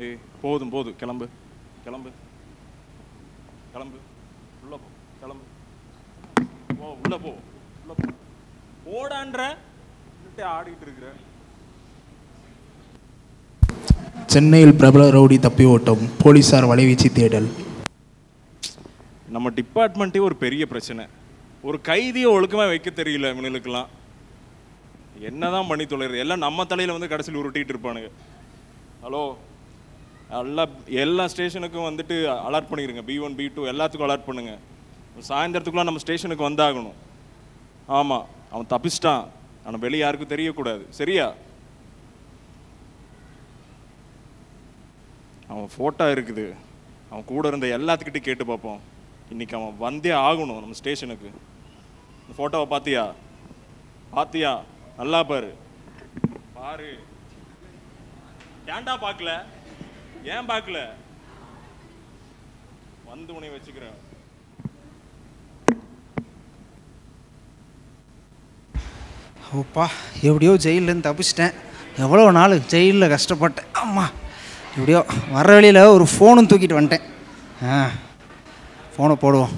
ஏய் போதும் போதும், கிளம்பு கிளம்பு கிளம்பு, உள்ள போ, கிளம்பு போ, உள்ள போ, உள்ள போ, போடான்ற ஆடிட்டு இருக்கிற. சென்னையில் பிரபல ரவுடி தப்பி ஓட்டம், போலீசார் வலைவீச்சு தேடல். நம்ம டிபார்ட்மெண்ட்டே ஒரு பெரிய பிரச்சனை. ஒரு கைதியை ஒழுக்கமாக வைக்க தெரியல இவனுக்கெல்லாம். என்னதான் பண்ணி தொலைறது, எல்லாம் நம்ம தலையில் வந்து கடைசியில் உருட்டிகிட்டு இருப்பானுங்க. ஹலோ, எல்லா ஸ்டேஷனுக்கும் வந்துட்டு அலர்ட் பண்ணிடுங்க. B1 B2 எல்லாத்துக்கும் அலர்ட் பண்ணுங்க. சாயந்தரத்துக்குலாம் நம்ம ஸ்டேஷனுக்கு வந்தாகணும். ஆமாம், அவன் தப்பிச்சிட்டான், ஆனால் வெளியே யாருக்கும் தெரியக்கூடாது, சரியா? அவன் ஃபோட்டோ இருக்குது, அவன் கூட இருந்த எல்லாத்துக்கிட்டையும் கேட்டு பார்ப்போம். இன்னைக்கு அவன் வந்தே ஆகணும் நம்ம ஸ்டேஷனுக்கு. இந்த ஃபோட்டோவை பார்த்தியா? பார்த்தியா? நல்லா பாரு பாரு. ஏன்டா பார்க்கல? ஏன் பார்க்கல? வந்து உன்னை வச்சுக்கிறேன். ஓப்பா, எப்படியோ ஜெயிலேருந்து தப்பிச்சிட்டேன். எவ்வளோ நாள் ஜெயிலில் கஷ்டப்பட்டேன். அம்மா, எப்படியோ வர வழியில் ஒரு ஃபோனும் தூக்கிட்டு வந்துட்டேன். ஃபோனை போடுவோம்.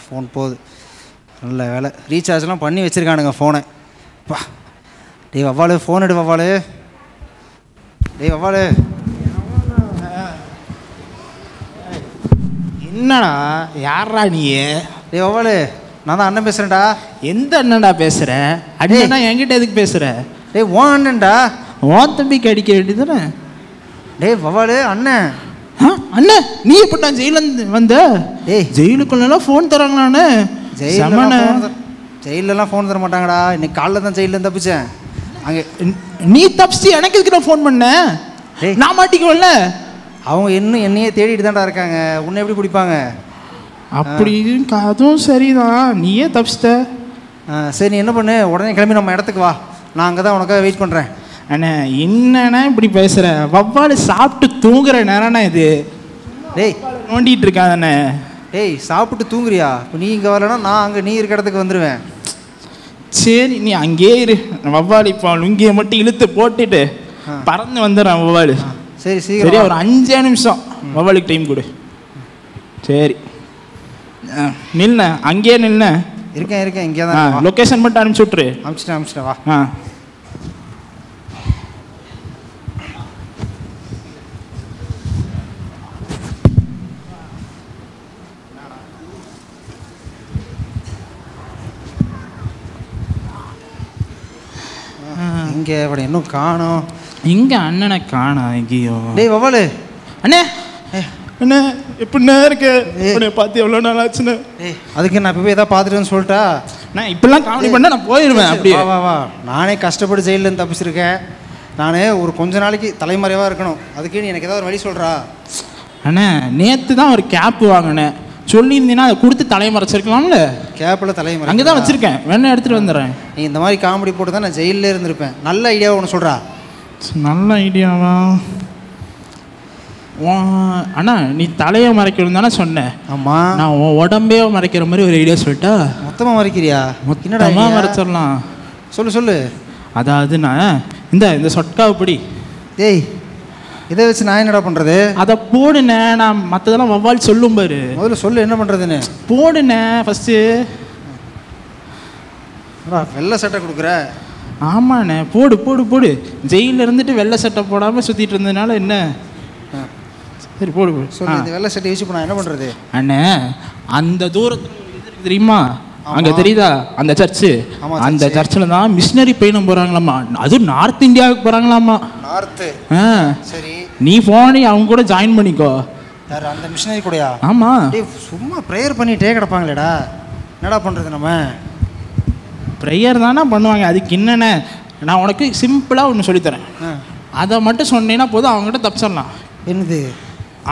ஃபோன் போகுது. நல்ல வேலை, ரீசார்ஜ்லாம் பண்ணி வச்சுருக்கானுங்க ஃபோனை. பா, டேய் வவ்வாலு, ஃபோன் எடு வவ்வாலு. டேய் வவ்வாலு, என்னடா, யாரா நீ? டேய் வவ்வாலு, நான் தான் அண்ணன் பேசுகிறேன்டா. எந்த அண்ணன்டா பேசுகிற? அண்ணா என்கிட்ட எதுக்கு பேசுகிற? டேய் ஓன் அண்ணன்டா. ஓன் தம்பிக்கு அடிக்க வேண்டியதுதானே? டேய் வவ்வாலு, அண்ணன். அண்ணன், நீ எப்படா ஜெயிலேருந்து வந்த? டேய், ஜெயிலுக்குள்ளலாம் ஃபோன் தராங்களாண்ணே? ஜெயிலெலாம் ஃபோன் தர மாட்டாங்கடா. இன்னைக்கு காலைல தான் ஜெயிலேருந்து தப்பிச்சேன். அங்கே நீ தப்பிச்சு எனக்கு எதுக்கு நான் ஃபோன் பண்ணேன்? நான் மாட்டிக்கோல்ல. அவங்க இன்னும் என்னையே தேடிட்டு தான்டா இருக்காங்க. உன்னை எப்படி பிடிப்பாங்க? அப்படி அதுவும் சரிதான், நீயே தப்பிச்சிட்ட. சரி, நீ என்ன பண்ணு, உடனே கிளம்பி நம்ம இடத்துக்கு வா. நான் அங்கே தான் உனக்காக வெயிட் பண்ணுறேன். அண்ணே, என்னண்ணா இப்படி பேசுகிற? வவ்வாலு சாப்பிட்டு தூங்குற நேரம்ண்ணா இது. டேய், நோண்டிகிட்டு இருக்காதானே? டேய், சாப்பிட்டு தூங்குறியா? இப்போ நீ இங்கே வரலன்னா நான் அங்கே நீ இருக்க இடத்துக்கு வந்துடுவேன். சரி, நீ அங்கேயே இரு. வவ்வாலு இப்போ லுங்கியை மட்டும் இழுத்து போட்டுட்டு பறந்து வந்துடுறேன் வவ்வாலு. சரி, சரி, சரி, ஒரு 5 நிமிஷம் வவ்வாலுக்கு டைம் கொடு. சரி, நில்ண்ண, அங்கேயே நில்ண்ண. இருக்கேன் இங்கே தான். லொக்கேஷன் மட்டும் அனுப்பிச்சி விட்ரு. அனுப்பிச்சிட்டேன் வா. இங்கே அப்படி இன்னும் காணோம். இங்கே அண்ணனை காணோம் எங்கேயோ. டேய் வவ்வாலு, அண்ணே அண்ணே எப்படிண்ணே இருக்கு? பார்த்து எவ்வளோ நாள் ஆச்சுண்ணே? அதுக்கு நான் இப்போ போய் எதாவது பார்த்துட்டுன்னு சொல்லிட்டா? நான் இப்படிலாம் காமெடி பண்ணால் நான் போயிடுவேன். அப்படியே வா. நானே கஷ்டப்பட்டு ஜெயிலேருந்து தப்பிச்சிருக்கேன். நான் ஒரு கொஞ்ச நாளைக்கு தலைமறைவாக இருக்கணும். அதுக்கு நீ எனக்கு ஏதாவது ஒரு வழி சொல்கிறா? அண்ணே, நேற்று தான் ஒரு கேப்பு வாங்கினேன். சொல்லியிருந்தீங்கன்னா அதை கொடுத்து தலைமறைச்சிருக்கலாம்ல. கேப்பில் தலைமறை அங்கே தான் வச்சுருக்கேன், வேணா எடுத்துகிட்டு வந்துடுறேன். நீ இந்த மாதிரி காமெடி போட்டு தான் நான் ஜெயிலே இருந்திருப்பேன். நல்ல ஐடியாவை ஒன்று சொல்கிறா? நல்ல ஐடியாவா? அண்ணா, நீ தலையை மறைக்கணும் தானே சொன்னேன். ஆமாம், நான் உன் உடம்பே மறைக்கிற மாதிரி ஒரு ஐடியா சொல்லிட்டா? மொத்தமாக மறைக்கிறியா? மொத்தமாக மறைச்சிடலாம். சொல்லு. அதாவதுண்ணா, இந்த சொட்காவை பிடி. டேய், இதை வச்சு நான் என்னடா பண்ணுறது? அதை போடுண்ணே, நான் மற்றதெல்லாம் வவ்வால் சொல்லும் பாரு. முதல்ல சொல்லு என்ன பண்ணுறதுன்னு. போடுண்ணே ஃபஸ்ட்டு. வெள்ளை சட்டை கொடுக்குற? ஆமாண்ணே, போடு. ஜெயிலில் இருந்துட்டு வெள்ளை சட்டை போடாமல் சுற்றிட்டு இருந்ததுனால என்ன? சரி, போடு. சொல்லு, இந்த வெள்ளை சட்டை யூஸ் பண்ண என்ன பண்ணுறது? அண்ணே, அந்த தூரத்தில் தெரியுமா, அங்கே தெரியுதா அந்த சர்ச்சு? அந்த சர்ச்சில் தான் மிஷினரி பயணம் போகிறாங்களாம்மா. அதுவும் நார்த் இந்தியாவுக்கு போகிறாங்களாம்மா. நார்த்து? சரி, நீ போனி அவங்க கூட ஜாயின் பண்ணிக்கோ. யார் அந்த மிஷினரி கூடயா? ஆமாம். சும்மா ப்ரேயர் பண்ணிகிட்டே கிடப்பாங்களேடா, என்னடா பண்ணுறது? நம்ம ப்ரேயர் தானே பண்ணுவாங்க. அதுக்கு என்னென்ன, நான் உனக்கு சிம்பிளாக ஒன்று சொல்லித்தரேன். அதை மட்டும் சொன்னீங்கன்னா போதும், அவங்ககிட்ட தப்பிச்சிடலாம். என்னது?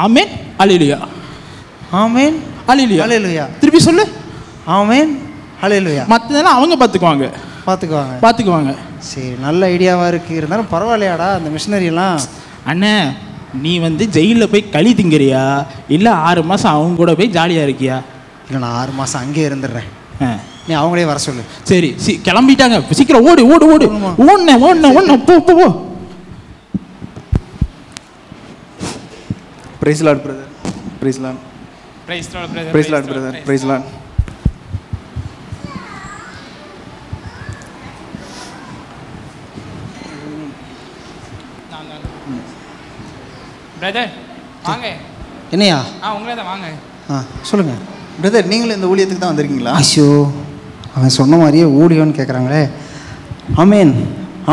ஆமேன் அல்லேலூயா. ஆமேன் அல்லேலூயா. அல்லேலூயா. திருப்பி சொல்லு. ஆமேன் அல்லேலூயா. மற்றதெல்லாம் அவங்க பார்த்துக்குவாங்க. சரி, நல்ல ஐடியாவாக இருக்குது. இருந்தாலும் பரவாயில்லையாடா அந்த மிஷினரியெல்லாம்? அண்ணே, நீ ஜெயிலில் போய் களி திங்கிறியா, இல்லை 6 மாதம் அவங்க கூட போய் ஜாலியாக இருக்கியா? இல்லை, நான் 6 மாதம் அங்கேயே இருந்துடுறேன். நீ அவங்களே வர சொல்லு. சரி, கிளம்பிட்டாங்க, சீக்கிரம் ஓடு. ஓடுண்ணே, போ. Praise Lord brother. Praise Lord. Praise Lord brother. Praise Lord brother. Praise Lord. Brother வாங்க. என்னையா? உங்களே தான் வாங்க. சொல்லுங்கள் பிரதர். நீங்களும் இந்த ஊழியத்துக்கு தான் வந்திருக்கீங்களா? ஐயோ, அவன் சொன்ன மாதிரியே ஊழியோன்னு கேட்குறாங்களே. அமேன்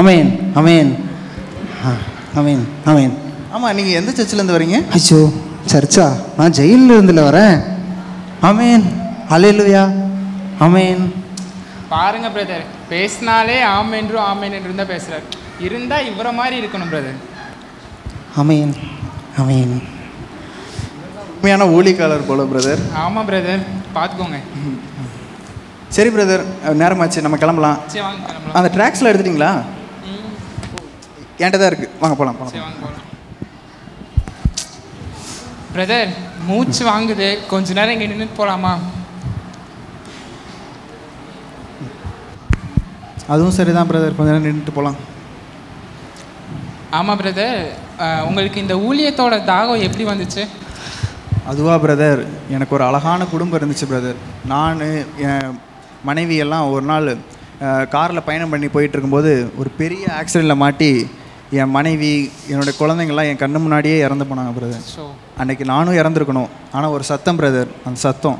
அமேன் அமேன் அமேன் அமேன். ஆமாம், நீங்கள் எந்த சர்ச்சிலேருந்து வரீங்க? ஐயோ, சர்ச்சா? நான் ஜெயிலில் இருந்துல வரேன். அமேன், அல்லேலூயா, அமேன். பாருங்க பிரதர், பேசினாலே ஆமேன்றும் ஆமேன் என்று தான் பேசுகிறார். இருந்தால் இவரை மாதிரி இருக்கணும் பிரதர். அமேன் அமேன். உண்மையான ஊழியக்காரர் போல பிரதர். ஆமாம் பிரதர், பார்த்துக்கோங்க. சரி பிரதர், நேரமாச்சு, நம்ம கிளம்பலாம். சரி வாங்க கிளம்பலாம். அந்த ட்ராக்ஸ்லாம் எடுத்துட்டிங்களா? என்கிட்ட தான் இருக்குது, வாங்க போகலாம். சரி வாங்க போகலாம். பிரதர் மூச்சு வாங்குது, கொஞ்ச நேரம் இங்கே நின்றுட்டு போகலாமா? அதுவும் சரிதான் பிரதர், கொஞ்ச நேரம் நின்றுட்டு போகலாம். ஆமாம் பிரதர், உங்களுக்கு இந்த ஊழியத்தோட தாகம் எப்படி வந்துச்சு? அதுவா பிரதர், எனக்கு ஒரு அழகான குடும்பம் இருந்துச்சு பிரதர். நான் என் மனைவி எல்லாம் ஒரு நாள் காரில் பயணம் பண்ணி போயிட்டு இருக்கும்போது ஒரு பெரிய ஆக்சிடெண்ட்டில் மாட்டி என் மனைவி என்னுடைய குழந்தைங்கள்லாம் என் கண்ணு முன்னாடியே இறந்து போனாங்க பிரதர். அன்றைக்கி நானும் இறந்துருக்கணும். ஆனால் ஒரு சத்தம் பிரதர், அந்த சத்தம்,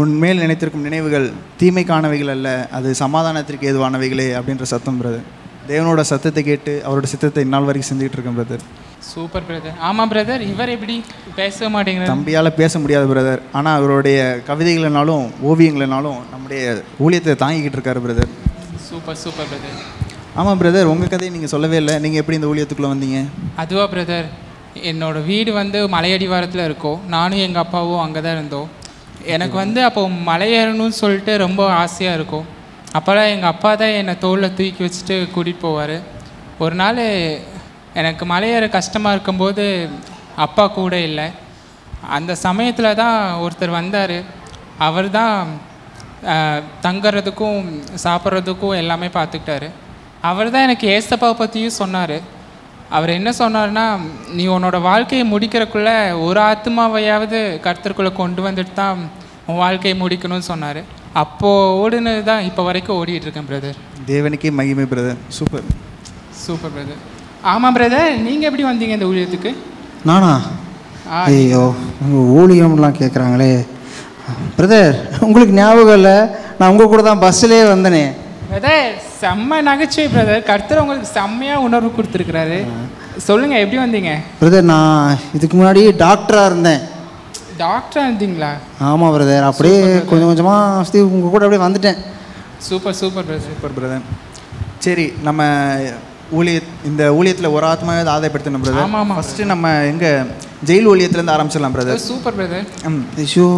உன்மேல் நினைத்திருக்கும் நினைவுகள் தீமைக்கானவைகள் அல்ல, அது சமாதானத்திற்கு ஏதுவானவைகளே அப்படின்ற சத்தம் பிரதர். தேவனோட சத்தத்தை கேட்டு அவரோட சித்தத்தை இந்நாள் வரைக்கும் செஞ்சுக்கிட்டு இருக்கேன் பிரதர். Super brother. ஆமாம் பிரதர், இவர் எப்படி பேச மாட்டேங்கிறார்? தம்பியால் பேச முடியாது பிரதர், ஆனால் அவருடைய கவிதைகளினாலும் ஓவியங்களினாலும் நம்முடைய ஊழியத்தை தாங்கிக்கிட்டு இருக்காரு பிரதர். Super super brother. ஆமாம் பிரதர், உங்கள் கதையை நீங்கள் சொல்லவே இல்லை. நீங்கள் எப்படி இந்த ஊழியத்துக்குள்ளே வந்தீங்க? அதுவா பிரதர், என்னோடய வீடு வந்து மலையடிவாரத்தில் இருக்கோம். நானும் எங்கள் அப்பாவும் அங்கே தான் இருந்தோம். எனக்கு வந்து அப்போ மலையேறணும்னு சொல்லிட்டு ரொம்ப ஆசையாக இருக்கும். அப்போல்லாம் எங்கள் அப்பா தான் என்னை தோளில் தூக்கி வச்சுட்டு கூட்டிகிட்டு போவார். ஒரு நாள் எனக்கு மலையேற கஷ்டமாக இருக்கும்போது அப்பா கூட இல்லை. அந்த சமயத்தில் தான் ஒருத்தர் வந்தார். அவர் தான் தங்குறதுக்கும் சாப்பிட்றதுக்கும் எல்லாமே பார்த்துக்கிட்டாரு. அவர் தான் எனக்கு ஏசப்பாவை பற்றியும் சொன்னார். அவர் என்ன சொன்னார்னா, நீ உன்னோட வாழ்க்கையை முடிக்கிறக்குள்ளே ஒரு ஆத்மாவையாவது கர்த்தருக்குள்ளே கொண்டு வந்துட்டு தான் உன் வாழ்க்கையை முடிக்கணும்னு சொன்னார். அப்போது ஓடுனது தான் இப்போ வரைக்கும் ஓடிட்டுருக்கேன் பிரதர். தேவனுக்கே மகிமை பிரதர். Super super brother. ஆமாம் பிரதர், நீங்கள் எப்படி வந்தீங்க இந்த ஊழியத்துக்கு? நானா? ஐயோ, உங்கள் ஊழியம்லாம் கேட்குறாங்களே. பிரதர், உங்களுக்கு ஞாபகம் இல்லை, நான் உங்கள் கூட தான் பஸ்ஸிலே வந்தேனே. பிரதர் செம்ம நகைச்சுவை பிரதர். கர்த்தர் உங்களுக்கு செம்மையாக உணர்வு கொடுத்துருக்குறாரு. சொல்லுங்கள், எப்படி வந்தீங்க? பிரதர், நான் இதுக்கு முன்னாடி டாக்டராக இருந்தேன். டாக்டராக இருந்தீங்களா? ஆமாம் பிரதர், அப்படியே கொஞ்சம் கொஞ்சமாக உங்கள் கூட அப்படியே வந்துட்டேன். Super super brother. Super brother. சரி, நம்ம இந்த ஊழியத்தில் ஒரு ஆத்மாவே ஆதாயப்படுத்தணும் பிரதர். ஆமாம் ஆமாம். ஃபஸ்ட்டு நம்ம எங்கே ஜெயில் ஊழியத்துலேருந்து ஆரம்பிச்சிடலாம் பிரதர். Super brother. ஐயோ,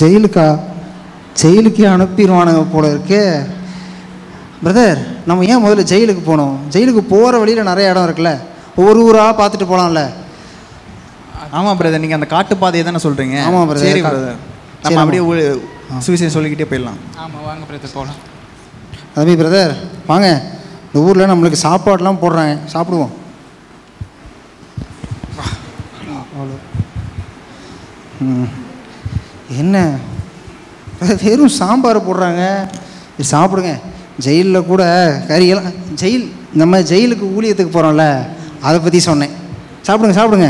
ஜெயிலுக்கா? ஜெயிலுக்கே அனுப்பிடுவானுங்க போல இருக்கே. பிரதர், நம்ம ஏன் முதல்ல ஜெயிலுக்கு போகணும்? ஜெயிலுக்கு போகிற வழியில் நிறைய இடம் இருக்குல்ல, ஒவ்வொரு ஊராக பார்த்துட்டு போகலாம்ல. ஆமாம் பிரதர், நீங்கள் அந்த காட்டுப்பாதையை தானே சொல்கிறீங்க? ஆமாம் பிரதர். சரி பிரதர், நம்ம அப்படியே சுவிசேஷம் சொல்லிக்கிட்டே போயிடலாம். ஆமாம் வாங்க பிரதர் போகலாம். அதுமே பிரதர் வாங்க, இந்த ஊரில் நம்மளுக்கு சாப்பாடெலாம் போடுறாங்க, சாப்பிடுவோம். அவ்வளோ என்ன வெறும் சாம்பார் போடுறாங்க, சாப்பிடுங்க. ஜெயிலில் கூட கறியெல்லாம், நம்ம ஜெயிலுக்கு ஊழியத்துக்கு போகிறோம்ல, அதை பற்றி சொன்னேன். சாப்பிடுங்க சாப்பிடுங்க.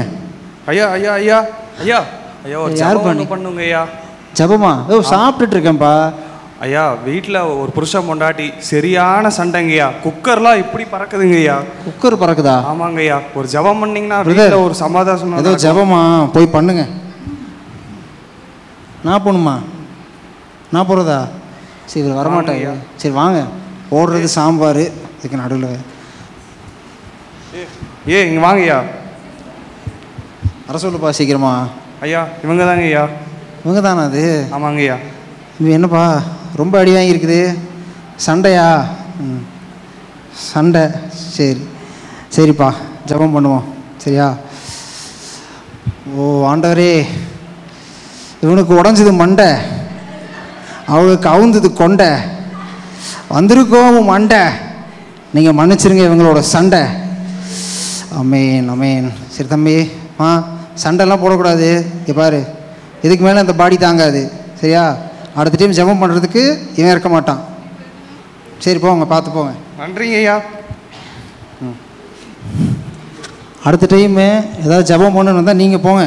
ஐயா ஐயா ஐயா ஐயா ஐயா, யார் பண்ணுங்க ஐயா. ஜபமா? சாப்பிட்டுட்டு இருக்கேன்ப்பா. ஐயா, வீட்டில் ஒரு புருஷன் பொண்டாட்டி சரியான சண்டைங்கய்யா. குக்கர்லாம் இப்படி பறக்குதுங்க ஐயா. குக்கர் பறக்குதா? ஆமாங்க ஐயா. ஒரு ஜபம் பண்ணீங்கன்னா வீட்டில் ஒரு சமாதானம். ஏதோ ஜபமா, போய் பண்ணுங்க. நான் போகணுமா? நான் போகிறதா? சரி, இவர் வரமாட்டாங்க. சரி வாங்க, போடுறது சாம்பார், இதுக்கு நடுவில். இங்கே வாங்கய்யா. வர சொல்லுப்பா சீக்கிரமா. ஐயா, இவங்க தாங்க ஐயா. இவங்க தானே அது? ஆமாங்க ஐயா. இது என்னப்பா ரொம்ப அடி வாங்கியிருக்குது? சண்டையா? சண்டை. சரி சரிப்பா, ஜபம் பண்ணுவோம் சரியா? ஓ ஆண்டவரே, இவனுக்கு உடஞ்சது மண்டை, அவளுக்கு அவுந்தது கொண்டை, வந்திருக்கோம் மண்டை, நீங்கள் மன்னிச்சிருங்க இவங்களோட சண்டை. அமேன் அமேன். சரி தம்பி, சண்டைலாம் போடக்கூடாது. இங்கே பாரு, இதுக்கு மேலே இந்த பாடி தாங்காது. சரியா? அடுத்த டைம் ஜெபம் பண்ணுறதுக்கு இவன் இருக்க மாட்டான். சரி போங்க, பார்த்து போங்க. நன்றிங்க ஐயா. அடுத்த டைமு ஏதாவது ஜெபம் பண்ணணுன்னு வந்தால் நீங்கள் போங்க.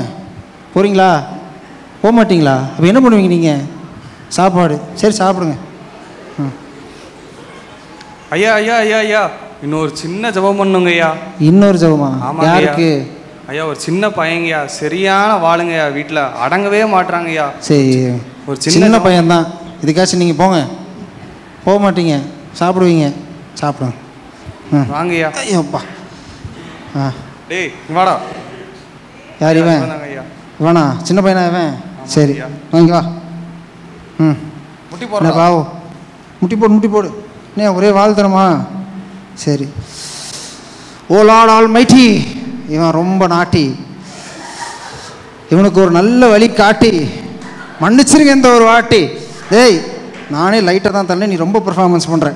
போகிறீங்களா? போக மாட்டிங்களா? அப்போ என்ன பண்ணுவீங்க நீங்கள்? சாப்பாடு. சரி சாப்பிடுங்க. ஐயா ஐயா ஐயா ஐயா இன்னொரு சின்ன ஜெபம் பண்ணுங்க ஐயா. இன்னொரு ஜெபமா? ஆமாங்க. யாருக்கு? ஐயா ஒரு சின்ன பையங்கய்யா, சரியான வாளுங்கய்யா, வீட்டில் அடங்கவே மாட்டுறாங்கய்யா. சரி, ஒரு சின்ன பையன்தான். இதுக்காச்சும் நீங்கள் போங்க. போக மாட்டீங்க, சாப்பிடுவீங்க. சாப்பிடுங்க. வாங்கய்யா. ஐயோப்பா. டேய் வாடா. யார் இவன்? இவனா? சின்ன பையனா இவன்? சரி வாங்க வா. முட்டி என்ன போடுறா. பாவம், முட்டி போடு முட்டி போடு. என்ன ஒரே வாழ் தரமா? சரி. ஓ லார்ட் ஆல்மைட்டி, இவன் ரொம்ப நாட்டி. இவனுக்கு ஒரு நல்ல வழி காட்டி மன்னிச்சிருங்க இந்த ஒரு வாட்டி. டேய் நானே லைட்டாக தான் தள்ளேன், நீ ரொம்ப பெர்ஃபார்மன்ஸ் பண்ணுற.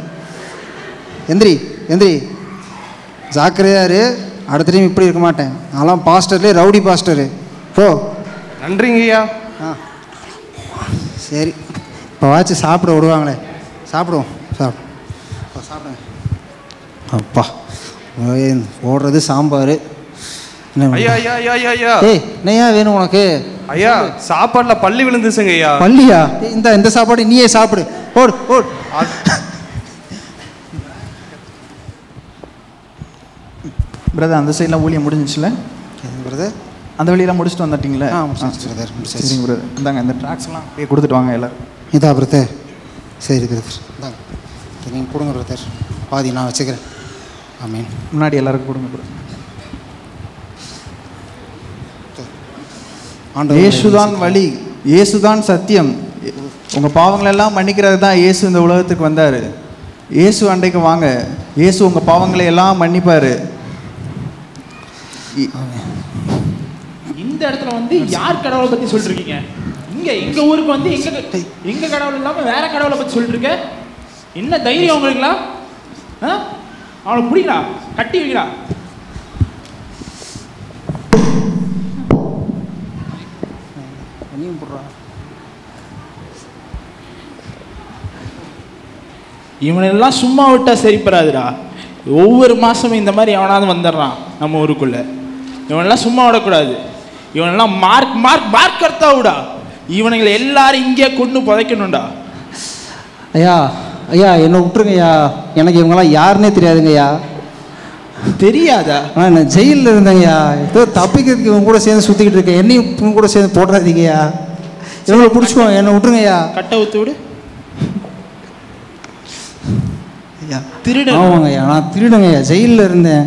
எந்திரி எந்திரி, ஜாக்கிரதையாரு. அடுத்த டைம் இப்படி இருக்க மாட்டேன். நான்லாம் பாஸ்டர்லேயே ரவுடி பாஸ்டரு. போ. நன்றிங்கய்யா. சரி, இப்போ வாச்சு சாப்பிட விடுவாங்களே. சாப்பிடுவோம். சாப்பிடுங்க. அப்பா ஓடுறது சாம்பார். ஐயா ஐயா ஐயா ஐயா ஐயா. ஏய் என்னையா வேணும் உனக்கு? ஐயா சாப்பாட்டில் பள்ளி விழுந்துச்சுங்க ஐயா. பள்ளியா? இந்த சாப்பாடு நீயே சாப்பிடு. ஓடு ஓடு. பிரதர் அந்த சைட்லாம் ஊழியம் முடிஞ்சிச்சுல பிரதர்? அந்த வழியெல்லாம் முடிச்சுட்டு வந்துட்டீங்களே? பிரதர் சரிங்க பிரதர். இந்தாங்க இந்த ட்ராக்ஸ்லாம் அப்படியே கொடுத்துட்டு வாங்க எல்லோரும். இதா பிரதர்? சரி பிரதர், இந்தாங்க நீங்கள் கொடுங்க பிரதர். பாதி நான் வச்சுக்கிறேன். ஆமீன். முன்னாடி எல்லாருக்கும் கொடுங்க பிரதர். இயேசுதான் வழி, இயேசுதான் சத்தியம். உங்கள் பாவங்களெல்லாம் மன்னிக்கிறது தான் இயேசு இந்த உலகத்துக்கு வந்தார். இயேசு அண்டைக்கு வாங்க, இயேசு உங்கள் பாவங்களை எல்லாம் மன்னிப்பார். இந்த இடத்துல வந்து யார் கடவுளை பற்றி சொல்லிருக்கீங்க? இங்கே எங்கள் ஊருக்கு வந்து எங்கள் கடவுள் இல்லாமல் வேற கடவுளை பற்றி சொல்லிட்டு இருக்க. என்ன தைரியம் உங்களுக்குங்களா? அவனை பிடிங்களா, கட்டி வைங்களா? இவனெல்லாம் சும்மா விட்டா சரிப்படாதுடா. ஒவ்வொரு மாதமும் இந்த மாதிரி எவனாவது வந்துடுறான் நம்ம ஊருக்குள்ளே. இவனெல்லாம் சும்மா விடக்கூடாது. இவனெல்லாம் மார்க் மார்க் மார்க் கர்த்தா விடா. இவனுங்களை எல்லாரும் இங்கே கொண்டு புதைக்கணும்டா. ஐயா ஐயா என்னை விட்டுருங்கய்யா. எனக்கு இவங்கெல்லாம் யாருன்னே தெரியாதுங்கய்யா. தெரியாதா? நான் ஜெயிலில் இருந்தேங்கய்யா. ஏதோ தப்பிக்கிறதுக்கு இவங்க கூட சேர்ந்து சுற்றிக்கிட்டு இருக்கேன். என்னையும் இவங்க கூட சேர்ந்து போடுறாதீங்கய்யா. இவங்களை பிடிச்சிக்குவாங்க, என்னை விட்டுருங்கய்யா. கட்டை ஊற்று விடு. ஐயா திருடன். ஆமாங்கய்யா, நான் திருடுங்கய்யா. ஜெயிலில் இருந்தேன்.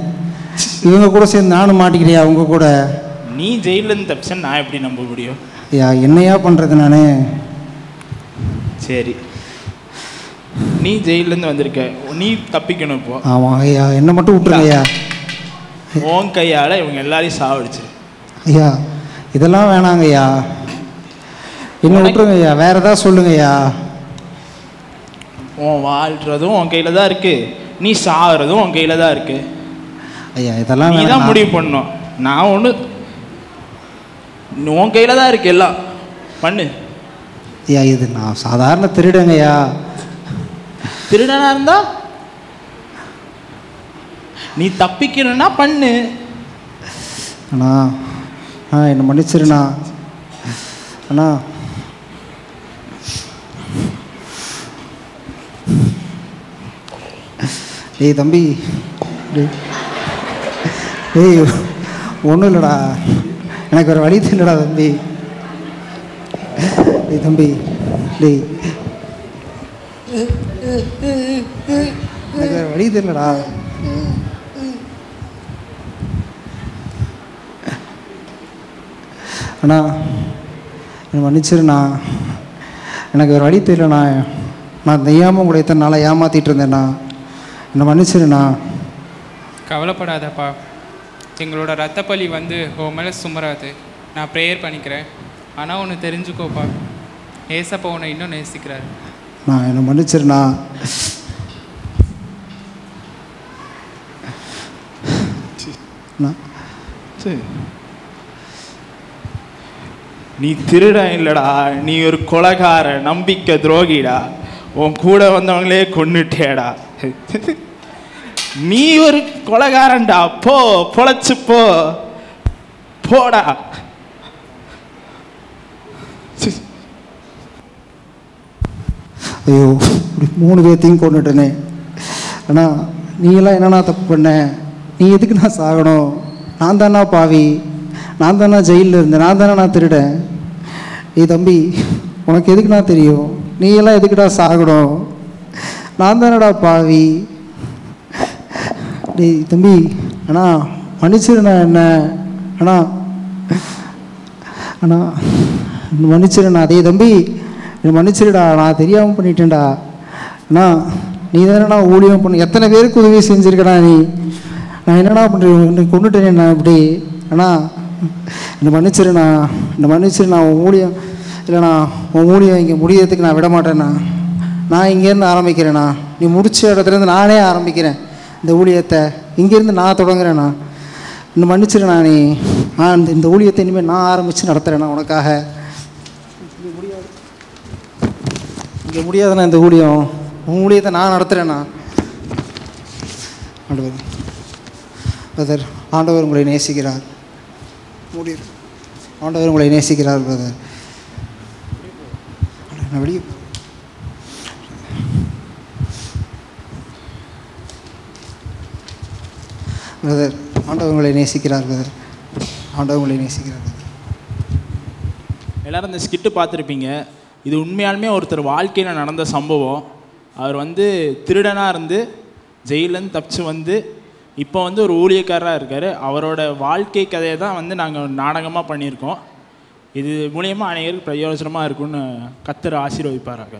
இவங்க கூட சேர்ந்து நானும் மாட்டிக்கிறியா அவங்க கூட? நீ ஜெயிலேருந்து தப்பிச்சேன்னு நான் எப்படி நம்ப முடியும்? ஐயா என்னையா பண்ணுறது நான்? சரி, நீ ஜெயிலேருந்து வந்திருக்க, நீ தப்பிக்கணும் இப்போ. ஆமாம் ஐயா, என்னை மட்டும் விட்டுருங்கய்யா. உன் கையால் இவங்க எல்லாரையும் சாவடிச்சு. ஐயா இதெல்லாம் வேணாங்கய்யா, என்ன விட்டுருங்கய்யா. வேற ஏதாவது சொல்லுங்கய்யா. உன் வாழ்கிறதும் உன் கையில் தான் இருக்குது, நீ சாகிறதும் உன் கையில் தான் இருக்குது. ஐயா இதெல்லாம் நீ தான் முடிவு பண்ணணும். நான் ஒன்று உன் கையில் தான் இருக்கு, எல்லாம் பண்ணு. ஐயா இது நான் சாதாரண திருடுங்கய்யா. திருடனா இருந்தா நீ தப்பிக்கணும்னா பண்ணு. அண்ணா என்னை மன்னிச்சிருண்ணா. அண்ணா டேய் தம்பி, டேய் ஒன்றும் இல்லைடா, எனக்கு ஒரு வழி தெரியலடா தம்பி. டேய் தம்பி, டேய் எனக்கு வேறு வழி தெரியலடா. அண்ணா என்னை மன்னிச்சிருண்ணா, எனக்கு வேறு வழி தெரியலண்ணா. நான் தெரியாமல் உங்களை இத்தனை நாளாக ஏமாற்றிட்டு இருந்தேண்ணா. என்னை மன்னிச்சிருண்ணா. கவலைப்படாதப்பா, எங்களோட ரத்த பலி வந்து உன் மேலே சுமராது. நான் ப்ரேயர் பண்ணிக்கிறேன். ஆனால் ஒன்று தெரிஞ்சுக்கோப்பா, ஏசப்பா உன்னை இன்னும் நேசிக்கிறாரு. நான் என்னை மன்னிச்சிருண்ணா. சரி நீ திருடன் இல்லடா, நீ ஒரு கொலைகார, நம்பிக்கை துரோகிடா, உன் கூட வந்தவங்களே கொன்னுட்டேடா. நீ ஒரு கொலைகாரன்டா, போ பொழைச்சு போ போடா. ஐயோ, இப்படி 3 பேர்த்தையும் கொண்டுட்டனே. அண்ணா நீங்களாம் என்னண்ணா தப்பு பண்ண? நீ எதுக்கு நான் சாகணும்? நான் தானா பாவி, நான் தானா ஜெயிலில் இருந்தேன், நான் தானே நான் திருடேன். தம்பி, உனக்கு எதுக்குண்ணா தெரியும்? நீ எல்லாம் எதுக்குடா சாகணும்? நான் தானடா பாவி. தம்பி, அண்ணா மன்னிச்சிருண்ணா என்ன அண்ணா, அண்ணா மன்னிச்சிருண்ணா. அதே தம்பி மன்னிச்சிருடா, நான் தெரியாமல் பண்ணிட்டேன்டா. அண்ணா நீ தானேண்ணா ஊழியம் பண்ண, எத்தனை பேருக்கு உதவி செஞ்சுருக்கடா நீ. நான் என்னடா பண்ணுறேன், கொண்டுட்டேனே நான் இப்படி. அண்ணா என்னை மன்னிச்சிருண்ணா, என்னை மன்னிச்சிருண்ணா. உன் ஊழியம் இல்லைண்ணா, உன் ஊழியம் இங்கே முடியறதுக்கு நான் விட மாட்டேண்ணா. நான் இங்கேருந்து ஆரம்பிக்கிறேண்ணா, நீ முடிச்ச இடத்துலேருந்து நானே ஆரம்பிக்கிறேன் இந்த ஊழியத்தை. இங்கேருந்து நான் தொடங்குறேண்ணா. என்னை மன்னிச்சிருண்ணா நீ. இந்த ஊழியத்தை இனிமேல் நான் ஆரம்பித்து நடத்துகிறேண்ணா உனக்காக. இங்கே முடியாதுண்ணா இந்த ஊழியம், உன் ஊழியத்தை நான் நடத்துகிறேண்ணா. ஆண்டவர் பிரதர், ஆண்டவர் உங்களை நேசிக்கிறார். ஆண்டவர் உங்களை நேசிக்கிறார் பிரதர். நான் வெளியே பிரதர், ஆண்டவர் உங்களை நேசிக்கிறார் பிரதர். ஆண்டவர் உங்களை நேசிக்கிறார் பிரதர். எல்லோரும் இந்த ஸ்கிட்டு பார்த்துருப்பீங்க. இது உண்மையாலுமே ஒருத்தர் வாழ்க்கையில் நடந்த சம்பவம். அவர் திருடனாக இருந்து ஜெயிலேருந்து தப்பிச்சு இப்போ ஒரு ஊழியக்காரராக இருக்கார். அவரோட வாழ்க்கை கதையை தான் நாங்கள் நாடகமாக பண்ணியிருக்கோம். இது மூலியமாக அனைவருக்கு பிரயோஜனமாக இருக்கும்னு கர்த்தர் ஆசீர்வதிப்பாராக.